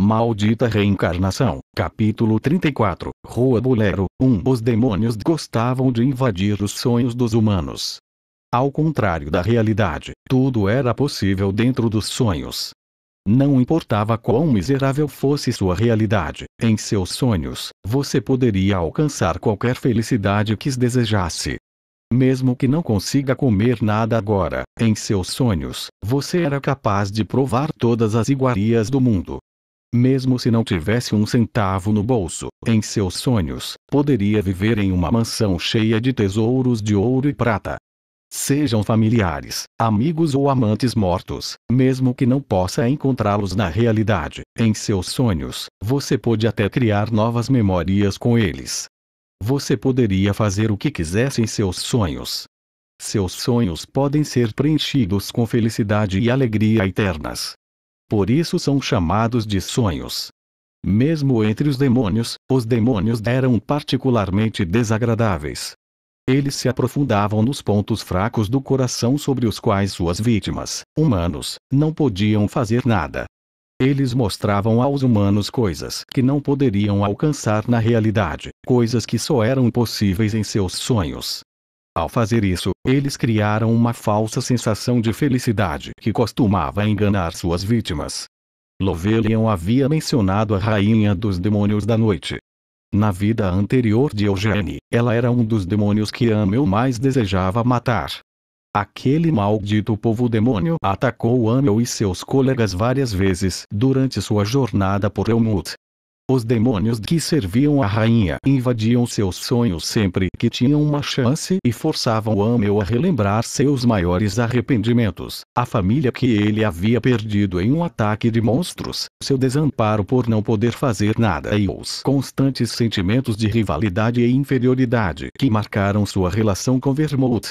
Maldita Reencarnação, capítulo 34, Rua Bolero 1. Os demônios gostavam de invadir os sonhos dos humanos. Ao contrário da realidade, tudo era possível dentro dos sonhos. Não importava quão miserável fosse sua realidade, em seus sonhos, você poderia alcançar qualquer felicidade que desejasse. Mesmo que não consiga comer nada agora, em seus sonhos, você era capaz de provar todas as iguarias do mundo. Mesmo se não tivesse um centavo no bolso, em seus sonhos, poderia viver em uma mansão cheia de tesouros de ouro e prata. Sejam familiares, amigos ou amantes mortos, mesmo que não possa encontrá-los na realidade, em seus sonhos, você pode até criar novas memórias com eles. Você poderia fazer o que quisesse em seus sonhos. Seus sonhos podem ser preenchidos com felicidade e alegria eternas. Por isso são chamados de sonhos. Mesmo entre os demônios eram particularmente desagradáveis. Eles se aprofundavam nos pontos fracos do coração sobre os quais suas vítimas, humanos, não podiam fazer nada. Eles mostravam aos humanos coisas que não poderiam alcançar na realidade, coisas que só eram possíveis em seus sonhos. Ao fazer isso, eles criaram uma falsa sensação de felicidade que costumava enganar suas vítimas. Lovelian havia mencionado a rainha dos demônios da noite. Na vida anterior de Eugene, ela era um dos demônios que Amel mais desejava matar. Aquele maldito povo-demônio atacou Amel e seus colegas várias vezes durante sua jornada por Elmut. Os demônios que serviam a rainha invadiam seus sonhos sempre que tinham uma chance e forçavam Amel a relembrar seus maiores arrependimentos, a família que ele havia perdido em um ataque de monstros, seu desamparo por não poder fazer nada e os constantes sentimentos de rivalidade e inferioridade que marcaram sua relação com Vermouth.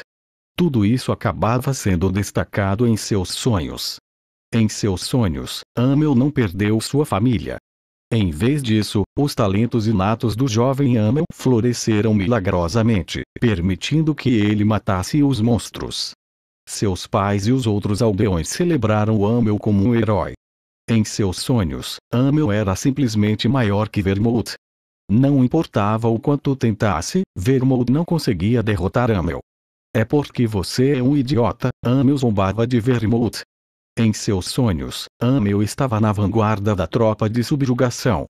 Tudo isso acabava sendo destacado em seus sonhos. Em seus sonhos, Amel não perdeu sua família. Em vez disso, os talentos inatos do jovem Amel floresceram milagrosamente, permitindo que ele matasse os monstros. Seus pais e os outros aldeões celebraram Amel como um herói. Em seus sonhos, Amel era simplesmente maior que Vermouth. Não importava o quanto tentasse, Vermouth não conseguia derrotar Amel. É porque você é um idiota, Amel zombava de Vermouth. Em seus sonhos, Amel estava na vanguarda da tropa de subjugação.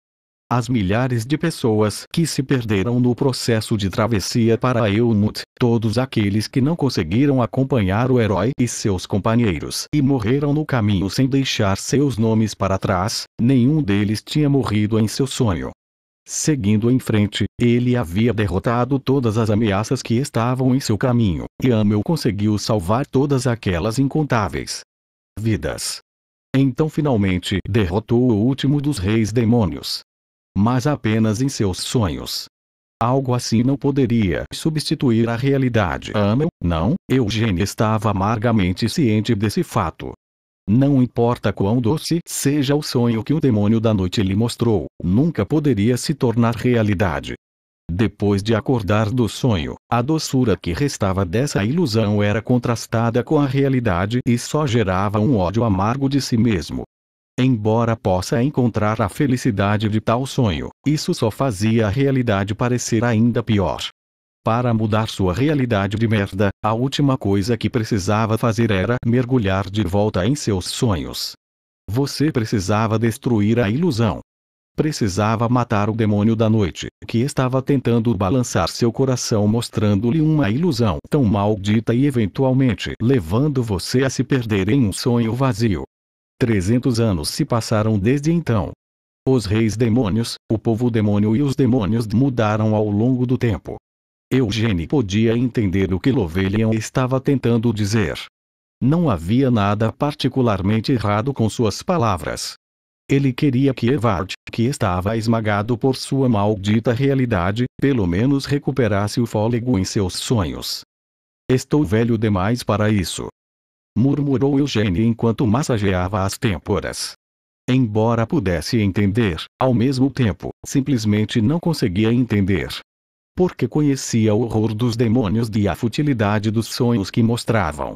As milhares de pessoas que se perderam no processo de travessia para Elmut, todos aqueles que não conseguiram acompanhar o herói e seus companheiros e morreram no caminho sem deixar seus nomes para trás, nenhum deles tinha morrido em seu sonho. Seguindo em frente, ele havia derrotado todas as ameaças que estavam em seu caminho, e Amel conseguiu salvar todas aquelas incontáveis vidas. Então finalmente derrotou o último dos reis demônios. Mas apenas em seus sonhos. Algo assim não poderia substituir a realidade. Amel, não, Eugene estava amargamente ciente desse fato. Não importa quão doce seja o sonho que o demônio da noite lhe mostrou, nunca poderia se tornar realidade. Depois de acordar do sonho, a doçura que restava dessa ilusão era contrastada com a realidade e só gerava um ódio amargo de si mesmo. Embora possa encontrar a felicidade de tal sonho, isso só fazia a realidade parecer ainda pior. Para mudar sua realidade de merda, a última coisa que precisava fazer era mergulhar de volta em seus sonhos. Você precisava destruir a ilusão. Precisava matar o demônio da noite, que estava tentando balançar seu coração mostrando-lhe uma ilusão tão maldita e eventualmente levando você a se perder em um sonho vazio. 300 anos se passaram desde então. Os reis demônios, o povo demônio e os demônios mudaram ao longo do tempo. Eugene podia entender o que Lovelian estava tentando dizer. Não havia nada particularmente errado com suas palavras. Ele queria que Evard, que estava esmagado por sua maldita realidade, pelo menos recuperasse o fôlego em seus sonhos. Estou velho demais para isso, murmurou Eugene enquanto massageava as têmporas. Embora pudesse entender, ao mesmo tempo, simplesmente não conseguia entender. Porque conhecia o horror dos demônios e a futilidade dos sonhos que mostravam.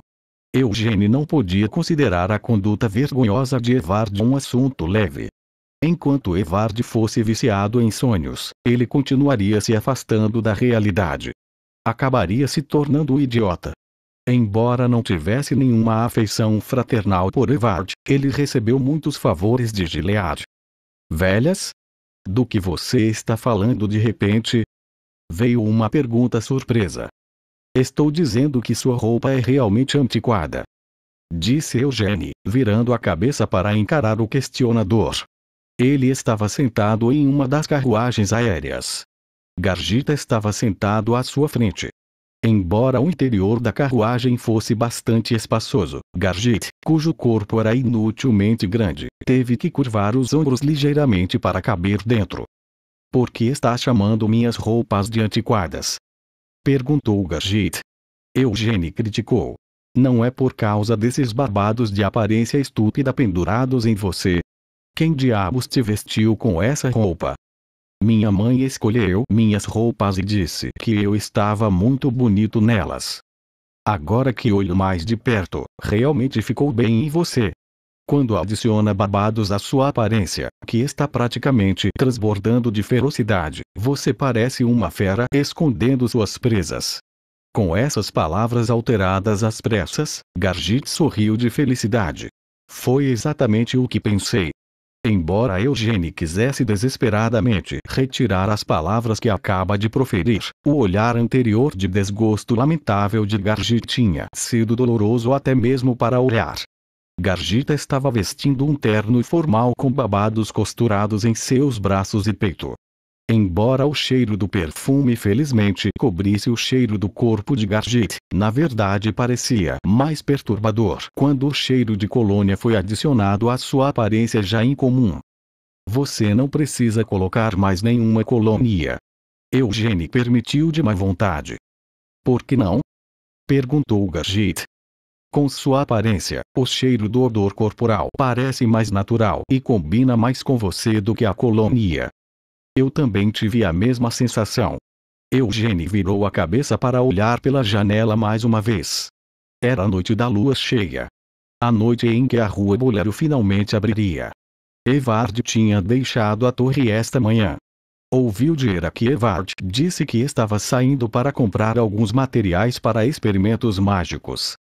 Eugene não podia considerar a conduta vergonhosa de Evard um assunto leve. Enquanto Evard fosse viciado em sonhos, ele continuaria se afastando da realidade. Acabaria se tornando um idiota. Embora não tivesse nenhuma afeição fraternal por Evard, ele recebeu muitos favores de Gilead. Velhas? Do que você está falando de repente? Veio uma pergunta surpresa. Estou dizendo que sua roupa é realmente antiquada. Disse Eugênie, virando a cabeça para encarar o questionador. Ele estava sentado em uma das carruagens aéreas. Gargita estava sentado à sua frente. Embora o interior da carruagem fosse bastante espaçoso, Gargit, cujo corpo era inutilmente grande, teve que curvar os ombros ligeiramente para caber dentro. Por que está chamando minhas roupas de antiquadas? Perguntou Gargit. Eugênie criticou. Não é por causa desses barbados de aparência estúpida pendurados em você. Quem diabos te vestiu com essa roupa? Minha mãe escolheu minhas roupas e disse que eu estava muito bonito nelas. Agora que olho mais de perto, realmente ficou bem em você. Quando adiciona babados à sua aparência, que está praticamente transbordando de ferocidade, você parece uma fera escondendo suas presas. Com essas palavras alteradas às pressas, Gargit sorriu de felicidade. Foi exatamente o que pensei. Embora Eugênie quisesse desesperadamente retirar as palavras que acaba de proferir, o olhar anterior de desgosto lamentável de Gargit tinha sido doloroso até mesmo para olhar. Gargita estava vestindo um terno formal com babados costurados em seus braços e peito. Embora o cheiro do perfume felizmente cobrisse o cheiro do corpo de Gargit, na verdade parecia mais perturbador quando o cheiro de colônia foi adicionado à sua aparência já incomum. Você não precisa colocar mais nenhuma colônia. Eugênie permitiu de má vontade. Por que não? Perguntou Gargit. Com sua aparência, o cheiro do odor corporal parece mais natural e combina mais com você do que a colônia. Eu também tive a mesma sensação. Eugênie virou a cabeça para olhar pela janela mais uma vez. Era a noite da lua cheia. A noite em que a Rua Bolero finalmente abriria. Evard tinha deixado a torre esta manhã. Ouviu dizer que Evard disse que estava saindo para comprar alguns materiais para experimentos mágicos.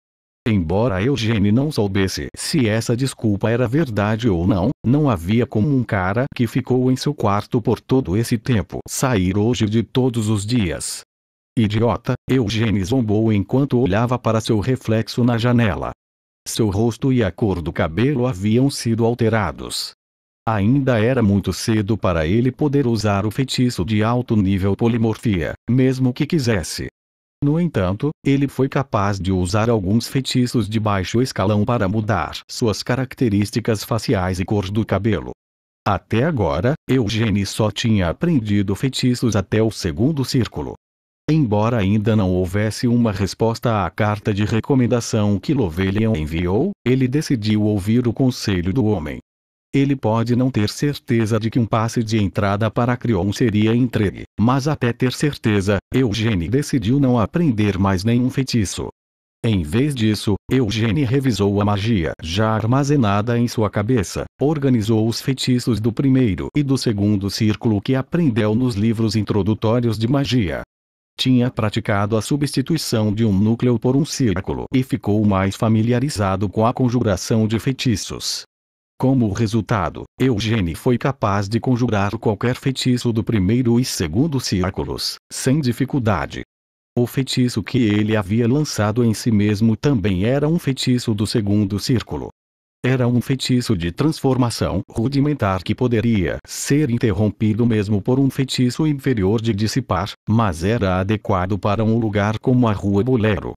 Embora Eugênie não soubesse se essa desculpa era verdade ou não, não havia como um cara que ficou em seu quarto por todo esse tempo sair hoje de todos os dias. Idiota, Eugênie zombou enquanto olhava para seu reflexo na janela. Seu rosto e a cor do cabelo haviam sido alterados. Ainda era muito cedo para ele poder usar o feitiço de alto nível polimorfia, mesmo que quisesse. No entanto, ele foi capaz de usar alguns feitiços de baixo escalão para mudar suas características faciais e cor do cabelo. Até agora, Eugênie só tinha aprendido feitiços até o segundo círculo. Embora ainda não houvesse uma resposta à carta de recomendação que Lovelian enviou, ele decidiu ouvir o conselho do homem. Ele pode não ter certeza de que um passe de entrada para Cryon seria entregue, mas até ter certeza, Eugênie decidiu não aprender mais nenhum feitiço. Em vez disso, Eugênie revisou a magia já armazenada em sua cabeça, organizou os feitiços do primeiro e do segundo círculo que aprendeu nos livros introdutórios de magia. Tinha praticado a substituição de um núcleo por um círculo e ficou mais familiarizado com a conjuração de feitiços. Como resultado, Eugênie foi capaz de conjurar qualquer feitiço do primeiro e segundo círculos, sem dificuldade. O feitiço que ele havia lançado em si mesmo também era um feitiço do segundo círculo. Era um feitiço de transformação rudimentar que poderia ser interrompido mesmo por um feitiço inferior de dissipar, mas era adequado para um lugar como a Rua Bolero.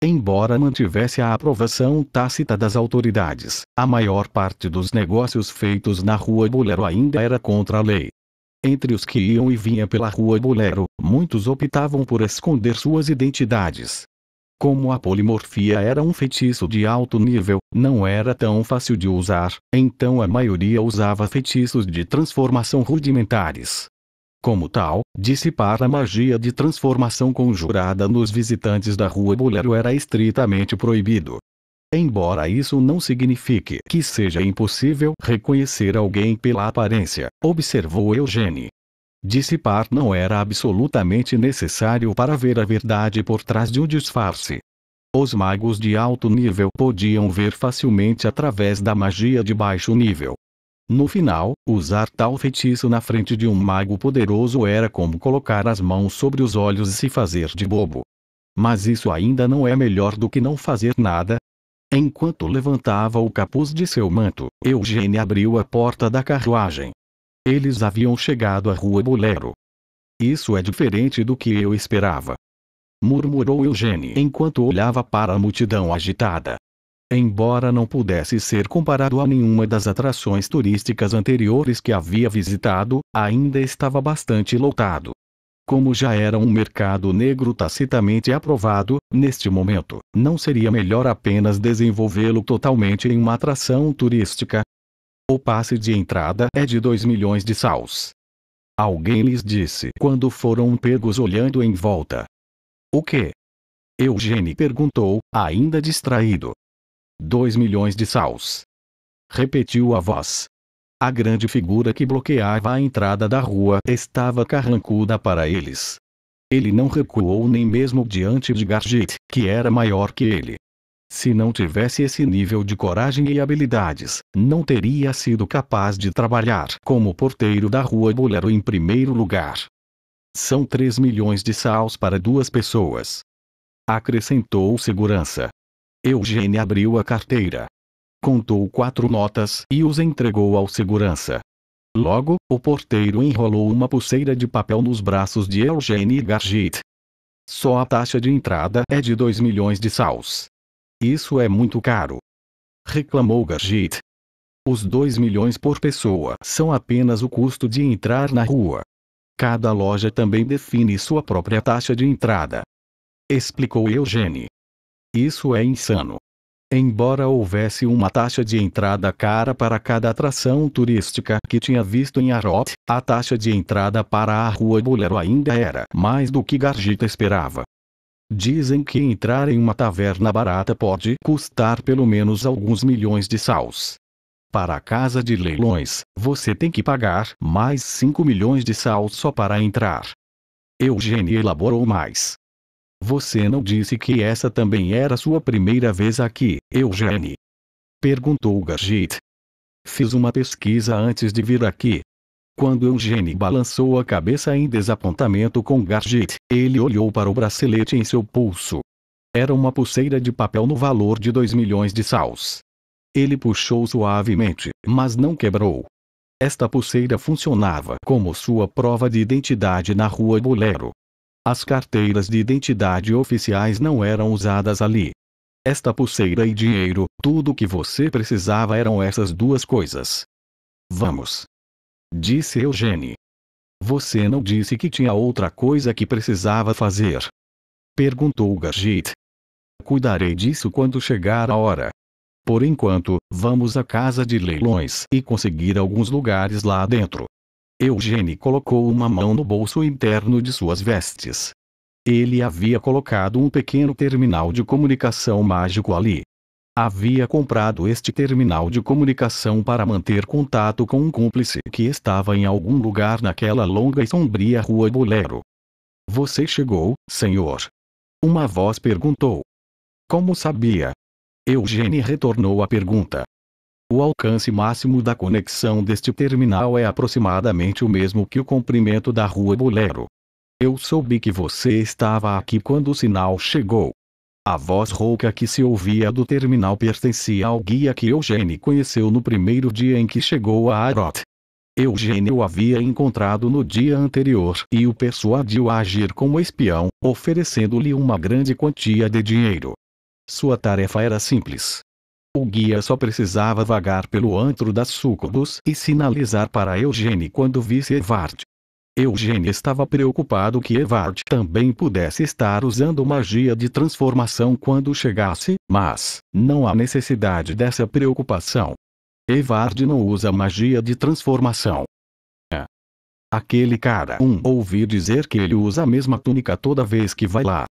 Embora mantivesse a aprovação tácita das autoridades, a maior parte dos negócios feitos na Rua Bolero ainda era contra a lei. Entre os que iam e vinham pela Rua Bolero, muitos optavam por esconder suas identidades. Como a polimorfia era um feitiço de alto nível, não era tão fácil de usar, então a maioria usava feitiços de transformação rudimentares. Como tal, dissipar a magia de transformação conjurada nos visitantes da Rua Bolero era estritamente proibido. Embora isso não signifique que seja impossível reconhecer alguém pela aparência, observou Eugênie. Dissipar não era absolutamente necessário para ver a verdade por trás de um disfarce. Os magos de alto nível podiam ver facilmente através da magia de baixo nível. No final, usar tal feitiço na frente de um mago poderoso era como colocar as mãos sobre os olhos e se fazer de bobo. Mas isso ainda não é melhor do que não fazer nada. Enquanto levantava o capuz de seu manto, Eugênie abriu a porta da carruagem. Eles haviam chegado à Rua Bolero. Isso é diferente do que eu esperava, murmurou Eugênie enquanto olhava para a multidão agitada. Embora não pudesse ser comparado a nenhuma das atrações turísticas anteriores que havia visitado, ainda estava bastante lotado. Como já era um mercado negro tacitamente aprovado, neste momento, não seria melhor apenas desenvolvê-lo totalmente em uma atração turística? O passe de entrada é de 2 milhões de saus. Alguém lhes disse quando foram pegos olhando em volta. O quê? Eugênie perguntou, ainda distraído. 2 milhões de saus. Repetiu a voz. A grande figura que bloqueava a entrada da rua estava carrancuda para eles. Ele não recuou nem mesmo diante de Gargit, que era maior que ele. Se não tivesse esse nível de coragem e habilidades, não teria sido capaz de trabalhar como porteiro da Rua Bolero em primeiro lugar. São 3 milhões de saus para 2 pessoas. Acrescentou o segurança. Eugênie abriu a carteira. Contou 4 notas e os entregou ao segurança. Logo, o porteiro enrolou uma pulseira de papel nos braços de Eugênie e Gargit. Só a taxa de entrada é de 2 milhões de saus. Isso é muito caro, reclamou Gargit. Os 2 milhões por pessoa são apenas o custo de entrar na rua. Cada loja também define sua própria taxa de entrada, explicou Eugênie. Isso é insano. Embora houvesse uma taxa de entrada cara para cada atração turística que tinha visto em Arot, a taxa de entrada para a Rua Bolero ainda era mais do que Gargit esperava. Dizem que entrar em uma taverna barata pode custar pelo menos alguns milhões de saus. Para a casa de leilões, você tem que pagar mais 5 milhões de saus só para entrar. Eugênie elaborou mais. Você não disse que essa também era sua primeira vez aqui, Eugênie? Perguntou Gargit. Fiz uma pesquisa antes de vir aqui. Quando Eugênie balançou a cabeça em desapontamento com Gargit, ele olhou para o bracelete em seu pulso. Era uma pulseira de papel no valor de 2 milhões de saus. Ele puxou suavemente, mas não quebrou. Esta pulseira funcionava como sua prova de identidade na Rua Bolero. As carteiras de identidade oficiais não eram usadas ali. Esta pulseira e dinheiro, tudo o que você precisava eram essas 2 coisas. Vamos, disse Eugênie. Você não disse que tinha outra coisa que precisava fazer? Perguntou Gargit. Cuidarei disso quando chegar a hora. Por enquanto, vamos à casa de leilões e conseguir alguns lugares lá dentro. Eugênie colocou uma mão no bolso interno de suas vestes. Ele havia colocado um pequeno terminal de comunicação mágico ali. Havia comprado este terminal de comunicação para manter contato com um cúmplice que estava em algum lugar naquela longa e sombria Rua Bolero. Você chegou, senhor? Uma voz perguntou. Como sabia? Eugênie retornou a pergunta. O alcance máximo da conexão deste terminal é aproximadamente o mesmo que o comprimento da Rua Bolero. Eu soube que você estava aqui quando o sinal chegou. A voz rouca que se ouvia do terminal pertencia ao guia que Eugênie conheceu no primeiro dia em que chegou a Arot. Eugênie o havia encontrado no dia anterior e o persuadiu a agir como espião, oferecendo-lhe uma grande quantia de dinheiro. Sua tarefa era simples. O guia só precisava vagar pelo antro das súcubos e sinalizar para Eugênie quando visse Evard. Eugênie estava preocupado que Evard também pudesse estar usando magia de transformação quando chegasse, mas não há necessidade dessa preocupação. Evard não usa magia de transformação. Aquele cara ouvi dizer que ele usa a mesma túnica toda vez que vai lá.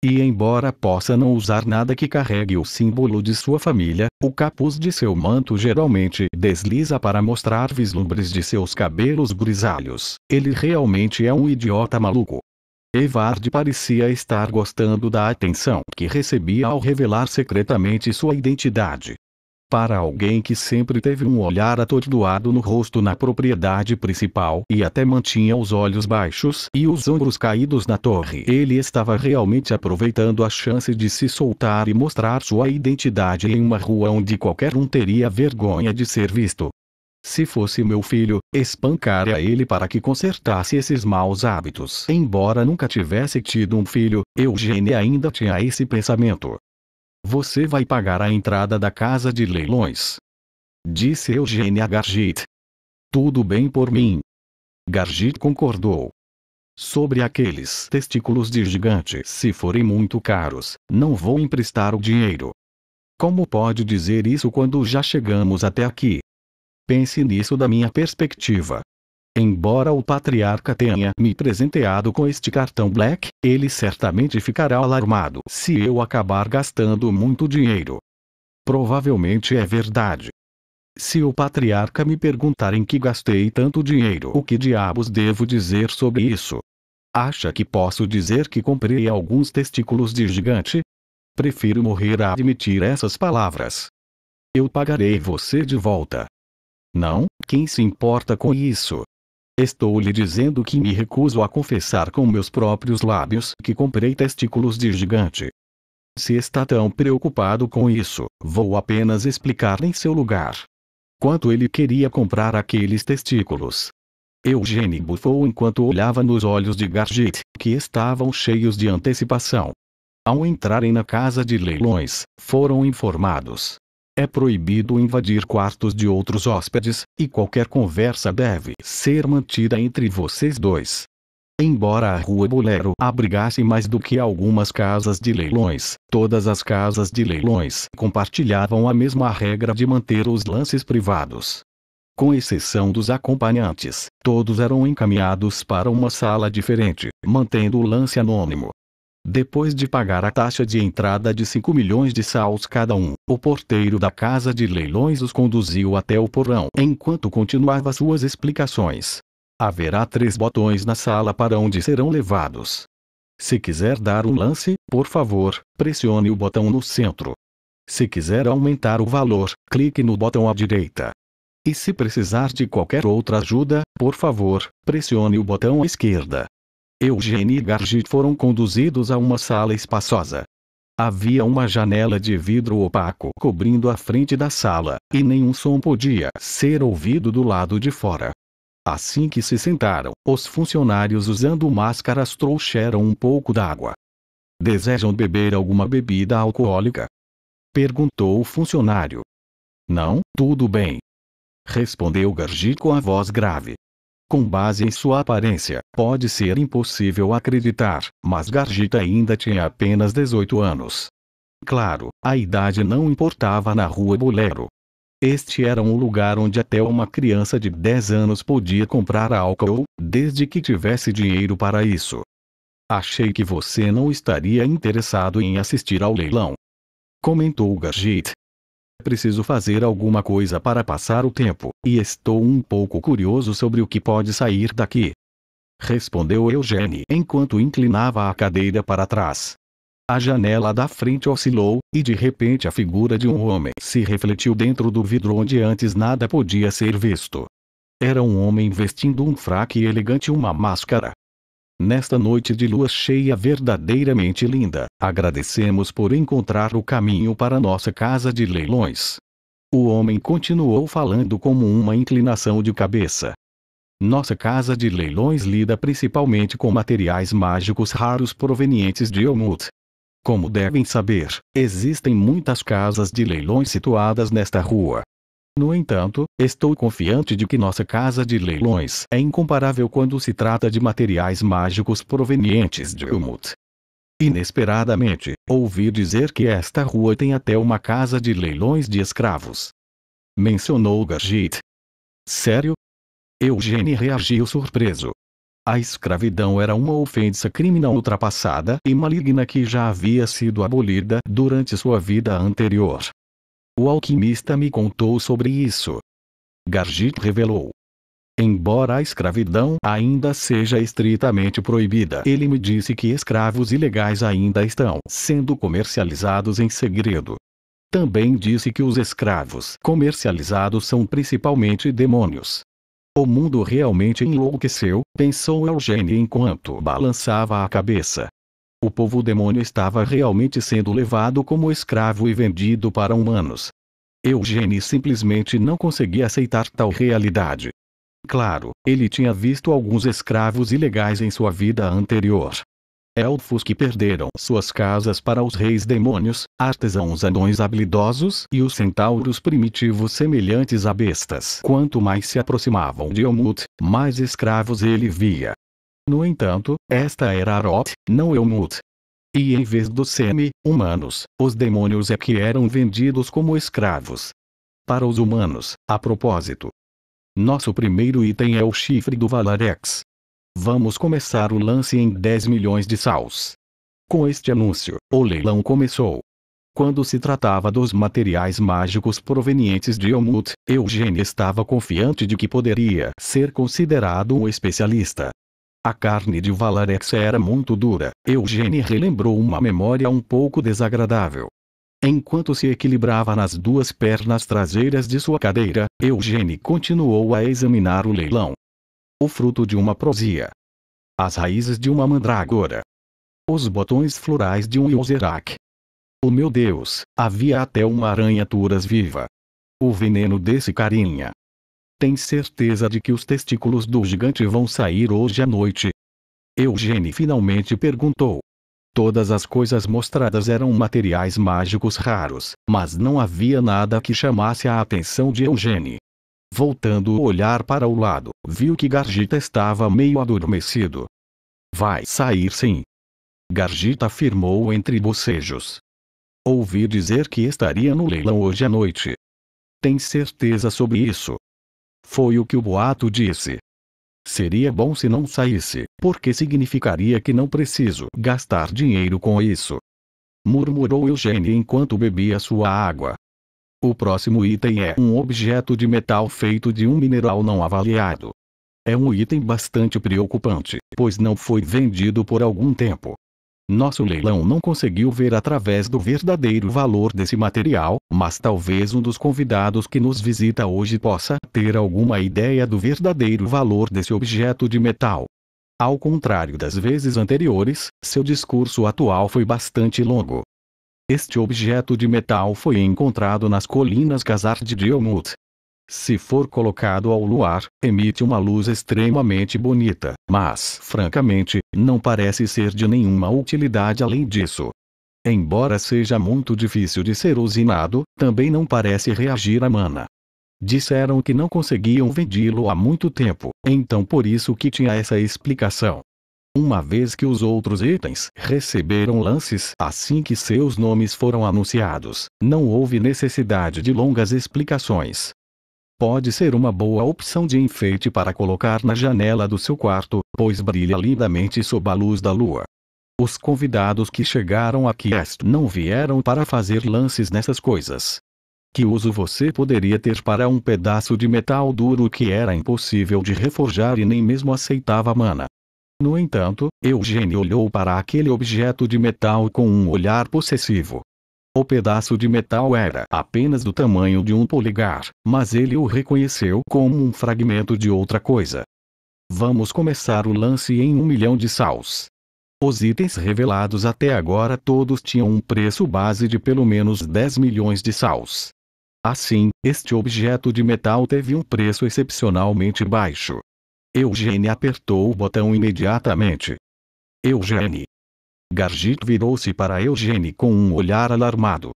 E embora possa não usar nada que carregue o símbolo de sua família, o capuz de seu manto geralmente desliza para mostrar vislumbres de seus cabelos grisalhos. Ele realmente é um idiota maluco. Evard parecia estar gostando da atenção que recebia ao revelar secretamente sua identidade. Para alguém que sempre teve um olhar atordoado no rosto na propriedade principal e até mantinha os olhos baixos e os ombros caídos na torre, ele estava realmente aproveitando a chance de se soltar e mostrar sua identidade em uma rua onde qualquer um teria vergonha de ser visto. Se fosse meu filho, espancaria ele para que consertasse esses maus hábitos. Embora nunca tivesse tido um filho, Eugênia ainda tinha esse pensamento. Você vai pagar a entrada da casa de leilões, disse Eugênia a Gargit. Tudo bem por mim. Gargit concordou. Sobre aqueles testículos de gigante, se forem muito caros, não vou emprestar o dinheiro. Como pode dizer isso quando já chegamos até aqui? Pense nisso da minha perspectiva. Embora o patriarca tenha me presenteado com este cartão Black, ele certamente ficará alarmado se eu acabar gastando muito dinheiro. Provavelmente é verdade. Se o patriarca me perguntar em que gastei tanto dinheiro, o que diabos devo dizer sobre isso? Acha que posso dizer que comprei alguns testículos de gigante? Prefiro morrer a admitir essas palavras. Eu pagarei você de volta. Não, quem se importa com isso? Estou lhe dizendo que me recuso a confessar com meus próprios lábios que comprei testículos de gigante. Se está tão preocupado com isso, vou apenas explicar em seu lugar. Quanto ele queria comprar aqueles testículos? Eugênie bufou enquanto olhava nos olhos de Gargit, que estavam cheios de antecipação. Ao entrarem na casa de leilões, foram informados. É proibido invadir quartos de outros hóspedes, e qualquer conversa deve ser mantida entre vocês dois. Embora a Rua Bolero abrigasse mais do que algumas casas de leilões, todas as casas de leilões compartilhavam a mesma regra de manter os lances privados. Com exceção dos acompanhantes, todos eram encaminhados para uma sala diferente, mantendo o lance anônimo. Depois de pagar a taxa de entrada de 5 milhões de saus cada um, o porteiro da casa de leilões os conduziu até o porão enquanto continuava suas explicações. Haverá 3 botões na sala para onde serão levados. Se quiser dar um lance, por favor, pressione o botão no centro. Se quiser aumentar o valor, clique no botão à direita. E se precisar de qualquer outra ajuda, por favor, pressione o botão à esquerda. Eugênie e Gargit foram conduzidos a uma sala espaçosa. Havia uma janela de vidro opaco cobrindo a frente da sala, e nenhum som podia ser ouvido do lado de fora. Assim que se sentaram, os funcionários usando máscaras trouxeram um pouco d'água. Desejam beber alguma bebida alcoólica? Perguntou o funcionário. Não, tudo bem. Respondeu Gargit com a voz grave. Com base em sua aparência, pode ser impossível acreditar, mas Gargit ainda tinha apenas 18 anos. Claro, a idade não importava na Rua Bolero. Este era um lugar onde até uma criança de 10 anos podia comprar álcool, desde que tivesse dinheiro para isso. Achei que você não estaria interessado em assistir ao leilão, comentou Gargit. Preciso fazer alguma coisa para passar o tempo, e estou um pouco curioso sobre o que pode sair daqui. Respondeu Eugênie enquanto inclinava a cadeira para trás. A janela da frente oscilou, e de repente a figura de um homem se refletiu dentro do vidro onde antes nada podia ser visto. Era um homem vestindo um fraque elegante e uma máscara. Nesta noite de lua cheia verdadeiramente linda, agradecemos por encontrar o caminho para nossa casa de leilões. O homem continuou falando como uma inclinação de cabeça. Nossa casa de leilões lida principalmente com materiais mágicos raros provenientes de Elmut. Como devem saber, existem muitas casas de leilões situadas nesta rua. No entanto, estou confiante de que nossa casa de leilões é incomparável quando se trata de materiais mágicos provenientes de Elmut. Inesperadamente, ouvi dizer que esta rua tem até uma casa de leilões de escravos. Mencionou Gargit. Sério? Eugênie reagiu surpreso. A escravidão era uma ofensa criminal ultrapassada e maligna que já havia sido abolida durante sua vida anterior. O alquimista me contou sobre isso. Gargit revelou. Embora a escravidão ainda seja estritamente proibida, ele me disse que escravos ilegais ainda estão sendo comercializados em segredo. Também disse que os escravos comercializados são principalmente demônios. O mundo realmente enlouqueceu, pensou Eugênie enquanto balançava a cabeça. O povo demônio estava realmente sendo levado como escravo e vendido para humanos. Eugênie simplesmente não conseguia aceitar tal realidade. Claro, ele tinha visto alguns escravos ilegais em sua vida anterior. Elfos que perderam suas casas para os reis demônios, artesãos anões habilidosos e os centauros primitivos semelhantes a bestas. Quanto mais se aproximavam de Elmut, mais escravos ele via. No entanto, esta era Arot, não Elmut. E em vez dos semi-humanos, os demônios é que eram vendidos como escravos. Para os humanos, a propósito. Nosso primeiro item é o chifre do Valarex. Vamos começar o lance em 10 milhões de saus. Com este anúncio, o leilão começou. Quando se tratava dos materiais mágicos provenientes de Elmut, Eugênie estava confiante de que poderia ser considerado um especialista. A carne de Valarex era muito dura. Eugênie relembrou uma memória um pouco desagradável. Enquanto se equilibrava nas duas pernas traseiras de sua cadeira, Eugênie continuou a examinar o leilão. O fruto de uma prozia. As raízes de uma mandrágora. Os botões florais de um Yozerac. Oh meu Deus, havia até uma aranha-turas viva. O veneno desse carinha. Tem certeza de que os testículos do gigante vão sair hoje à noite? Eugênie finalmente perguntou. Todas as coisas mostradas eram materiais mágicos raros, mas não havia nada que chamasse a atenção de Eugênie. Voltando o olhar para o lado, viu que Gargita estava meio adormecido. Vai sair sim. Gargita afirmou entre bocejos. Ouvi dizer que estaria no leilão hoje à noite. Tem certeza sobre isso? Foi o que o boato disse. Seria bom se não saísse, porque significaria que não preciso gastar dinheiro com isso. Murmurou Eugênie enquanto bebia sua água. O próximo item é um objeto de metal feito de um mineral não avaliado. É um item bastante preocupante, pois não foi vendido por algum tempo. Nosso leilão não conseguiu ver através do verdadeiro valor desse material, mas talvez um dos convidados que nos visita hoje possa ter alguma ideia do verdadeiro valor desse objeto de metal. Ao contrário das vezes anteriores, seu discurso atual foi bastante longo. Este objeto de metal foi encontrado nas colinas Khazard de Elmut. Se for colocado ao luar, emite uma luz extremamente bonita, mas, francamente, não parece ser de nenhuma utilidade além disso. Embora seja muito difícil de ser usinado, também não parece reagir a mana. Disseram que não conseguiam vendê-lo há muito tempo, então por isso que tinha essa explicação. Uma vez que os outros itens receberam lances assim que seus nomes foram anunciados, não houve necessidade de longas explicações. Pode ser uma boa opção de enfeite para colocar na janela do seu quarto, pois brilha lindamente sob a luz da lua. Os convidados que chegaram aqui não vieram para fazer lances nessas coisas. Que uso você poderia ter para um pedaço de metal duro que era impossível de reforjar e nem mesmo aceitava mana? No entanto, Eugênie olhou para aquele objeto de metal com um olhar possessivo. O pedaço de metal era apenas do tamanho de um polegar, mas ele o reconheceu como um fragmento de outra coisa. Vamos começar o lance em 1 milhão de saus. Os itens revelados até agora todos tinham um preço base de pelo menos 10 milhões de saus. Assim, este objeto de metal teve um preço excepcionalmente baixo. Eugênie apertou o botão imediatamente. Eugênie. Gargit virou-se para Eugênie com um olhar alarmado.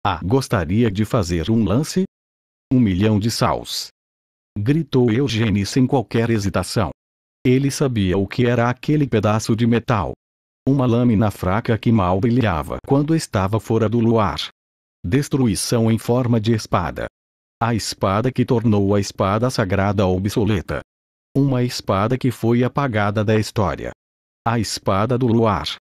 Ah, gostaria de fazer um lance? 1 milhão de saus. Gritou Eugênie sem qualquer hesitação. Ele sabia o que era aquele pedaço de metal. Uma lâmina fraca que mal brilhava quando estava fora do luar. Destruição em forma de espada. A espada que tornou a espada sagrada obsoleta. Uma espada que foi apagada da história. A espada do luar,